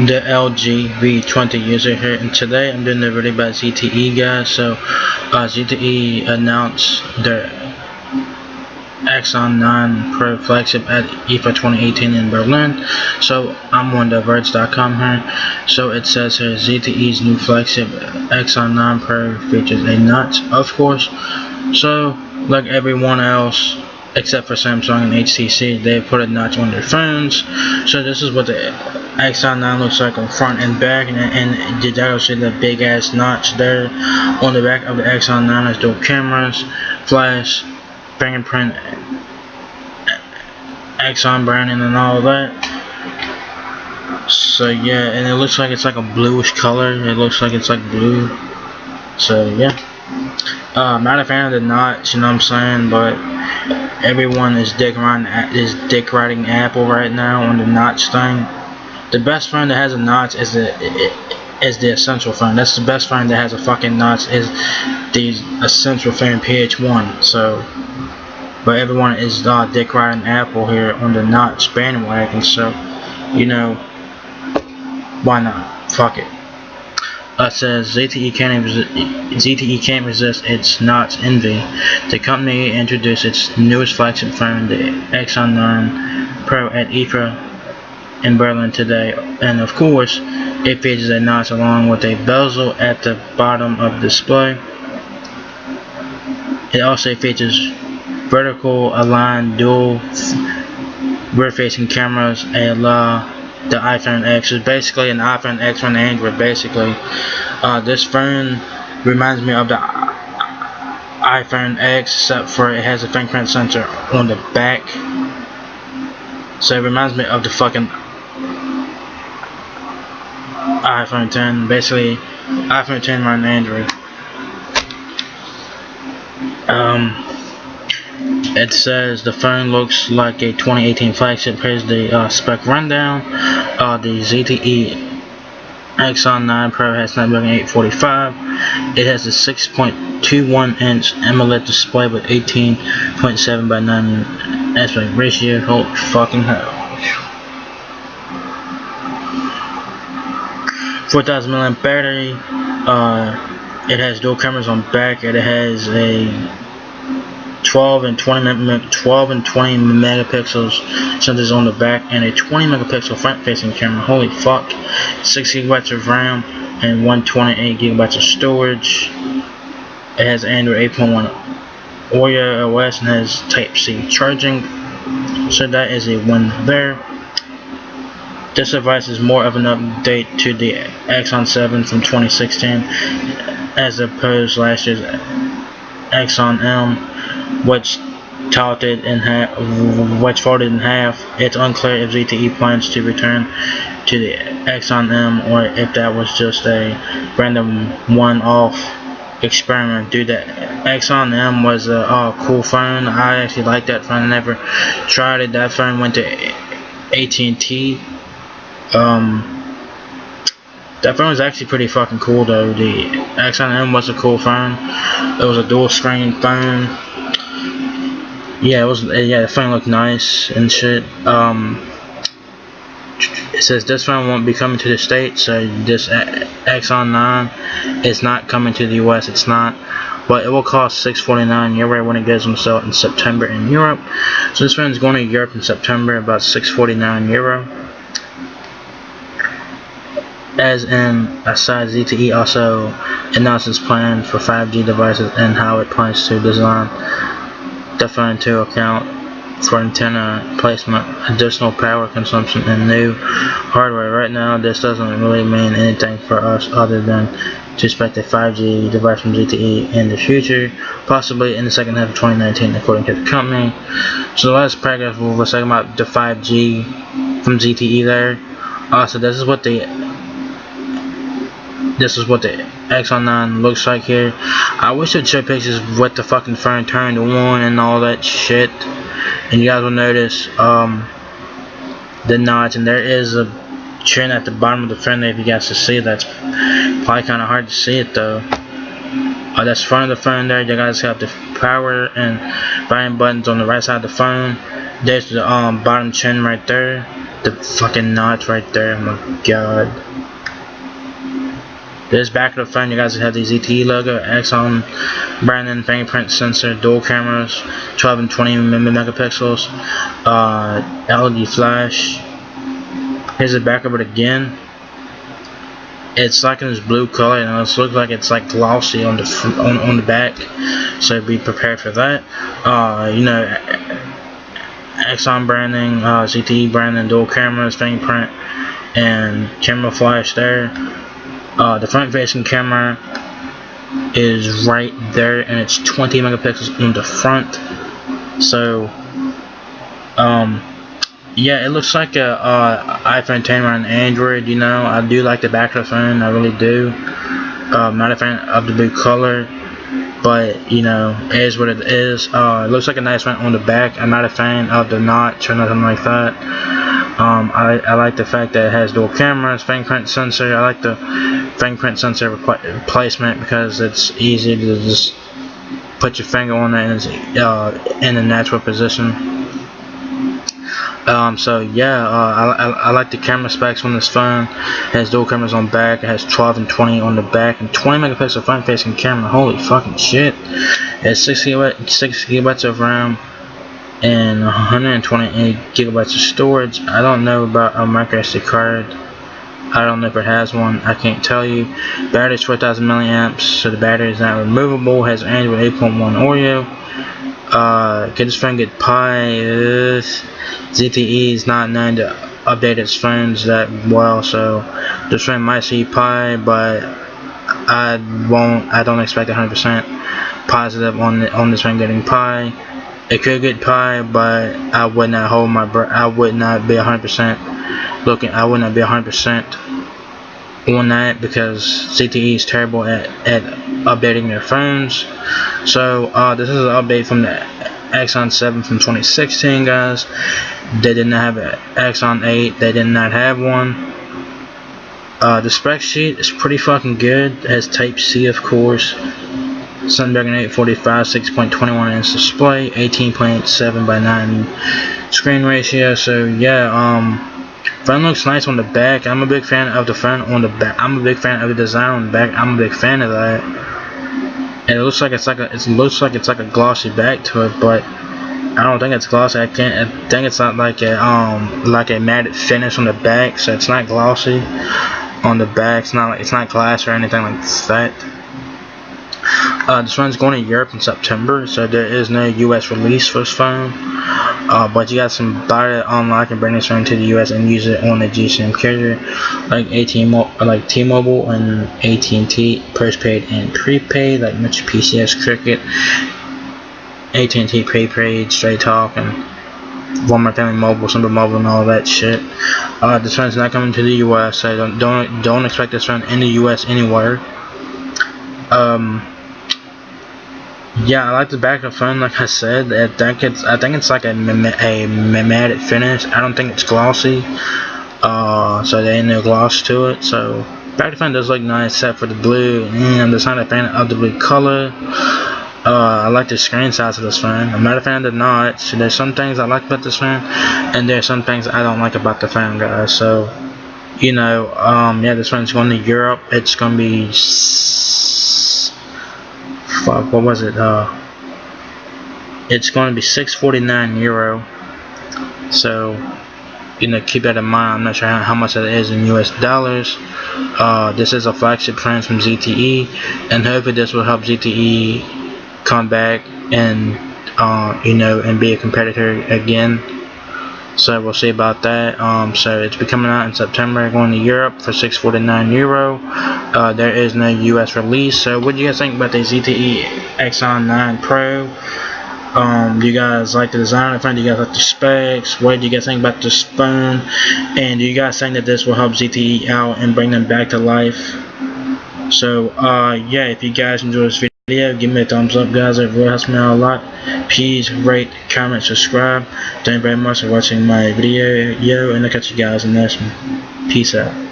the LG V20 user here, and today I'm doing a video about ZTE, guys. So ZTE announced their Axon 9 Pro flagship at IFA 2018 in Berlin. So I'm on the Verge.com here. So it says here, ZTE's new flagship Axon 9 Pro features a notch, of course. So like everyone else except for Samsung and HTC, they put a notch on their phones. So this is what the Axon 9 looks like on front and back, and you will see the big ass notch there on the back of the Axon 9. Has dual cameras, flash, fingerprint, Axon branding, and all that. So yeah, and it looks like it's like a bluish color. It looks like it's like blue. So yeah, I'm not a fan of the notch, you know what I'm saying, but everyone is dick riding Apple right now on the notch thing. The best phone that has a notch is the Essential phone. That's the best phone that has a fucking notch, is the Essential phone PH1. So, but everyone is dick riding Apple here on the notch bandwagon. So, you know, why not? Fuck it. It says ZTE can't resist its notch envy. The company introduced its newest flagship phone, the Axon 9 Pro, at IFA in Berlin today, and of course, it features a notch along with a bezel at the bottom of the display. It also features vertical aligned dual rear-facing cameras, the iPhone X is basically an iPhone X on Android. Basically, this phone reminds me of the iPhone X, except for it has a fingerprint sensor on the back. So it reminds me of the fucking iPhone 10. Basically, iPhone 10 on Android. It says the phone looks like a 2018 flagship. Here's the spec rundown. The ZTE Axon 9 Pro has Snapdragon 845. It has a 6.21-inch AMOLED display with 18.7 by 9 aspect ratio. Holy fucking hell. 4,000 milliamp battery. It has dual cameras on back. It has a 12 and 20 megapixels sensors on the back, and a 20 megapixel front facing camera. Holy fuck. 6 gigabytes of RAM and 128 gigabytes of storage. It has Android 8.1 Oreo OS and has Type-C charging. So that is a win there. This device is more of an update to the Axon 7 from 2016 as opposed to last year's Axon M, which folded in half. It's unclear if ZTE plans to return to the Axon M or if that was just a random one-off experiment. Dude, the Axon M was a cool phone. I actually like that phone. I never tried it. That phone went to AT&T. That phone was actually pretty fucking cool though. The Axon M was a cool phone. It was a dual screen phone. Yeah, it was. Yeah, the phone looked nice and shit. It says this phone won't be coming to the States, so this Axon 9 is not coming to the US. It's not, but it will cost €649 when it goes on sale in September in Europe. So this phone is going to Europe in September, about €649. As in, aside, ZTE also announced its plan for 5G devices and how it plans to design the phone to account for antenna placement, additional power consumption, and new hardware. Right now, this doesn't really mean anything for us other than to expect a 5G device from ZTE in the future, possibly in the second half of 2019, according to the company. So the last paragraph was talking about the 5G from ZTE there. So this is what the Axon 9 looks like here. I wish it would show pictures with the fucking phone turned on and all that shit. And you guys will notice the notch, and there is a trim at the bottom of the phone there if you guys can see. That's probably kind of hard to see it though. That's front of the phone there. You guys have the power and volume buttons on the right side of the phone. There's the bottom chin right there. The fucking notch right there. Oh my god. This back of the phone, you guys have the ZTE logo, Axon branding, fingerprint sensor, dual cameras, 12 and 20 megapixels, LED flash. Here's the back of it again. It's like in this blue color, and it looks like it's like glossy on the on the back. So be prepared for that. You know, Axon branding, ZTE branding, dual cameras, fingerprint, and camera flash there. The front facing camera is right there, and it's 20 megapixels on the front. So yeah, it looks like a iPhone 10 on Android. You know, I do like the back of the phone, I really do. Not a fan of the blue color, but you know, it is what it is. It looks like a nice one on the back. I'm not a fan of the notch or nothing like that. I like the fact that it has dual cameras, fingerprint sensor. I like the fingerprint sensor placement because it's easy to just put your finger on it and it's in a natural position. So yeah, I like the camera specs on this phone. It has dual cameras on back. It has 12 and 20 on the back and 20 megapixel front facing camera. Holy fucking shit! It has 6 gigabytes of RAM and 128 gigabytes of storage. I don't know about a micro SD card. I don't know if it has one. I can't tell you. Battery is 4,000 milliamps, so the battery is not removable. Has Android 8.1 Oreo. Can this phone get Pi? ZTE is not known to update its phones that well, so this phone might see Pi, but I don't expect 100% positive on this phone getting Pi. It could get Pi, but I would not hold my breath. I would not be 100% looking. I would not be 100% on that because ZTE is terrible at updating their phones. So this is an update from the Axon 7 from 2016, guys. They did not have an Axon 8. They did not have one. The spec sheet is pretty fucking good. It has Type C, of course. Snapdragon 845, 6.21 inch display, 18.7 by 9 screen ratio. So yeah, phone looks nice on the back. I'm a big fan of the phone on the back. I'm a big fan of the design on the back. I'm a big fan of that. And it looks like it's like a glossy back to it, but I don't think it's glossy. I think it's not like a matte finish on the back, so it's not glossy on the back. It's not glass or anything like that. This phone's going to Europe in September, so there is no US release for this phone. But you guys can buy it online and bring this phone to the US and use it on the GSM carrier, like T-Mobile and AT&T, postpaid and prepaid, like Metro PCS, Cricket, AT&T prepaid, Straight Talk, and Walmart Family Mobile, Simple Mobile, and all that shit. This phone's not coming to the US, so don't expect this phone in the US anywhere. Yeah, I like the back of the phone. Like I said, I think it's like a matte finish. I don't think it's glossy. So there ain't no gloss to it. So back of the phone does look nice, except for the blue. And I'm just not a fan of the blue color. I like the screen size of this phone. I'm not a fan of the notch. There's some things I like about this phone, and there's some things I don't like about the phone, guys. So you know, yeah, this phone's going to Europe. It's gonna be what was it? It's going to be €649. So, you know, keep that in mind. I'm not sure how much that is in US dollars. This is a flagship phone from ZTE, and hopefully this will help ZTE come back and you know, and be a competitor again. So we'll see about that. So it's be coming out in September, going to Europe for €649. There is no US release. So what do you guys think about the ZTE Axon 9 Pro? Do you guys like the design of the phone? Do you guys like the specs? What do you guys think about this phone? And do you guys think that this will help ZTE out and bring them back to life? So yeah, if you guys enjoy this video, give me a thumbs up, guys. It really helps me out a lot. Please rate, comment, subscribe. Thank you very much for watching my video, and I'll catch you guys in the next one. Peace out.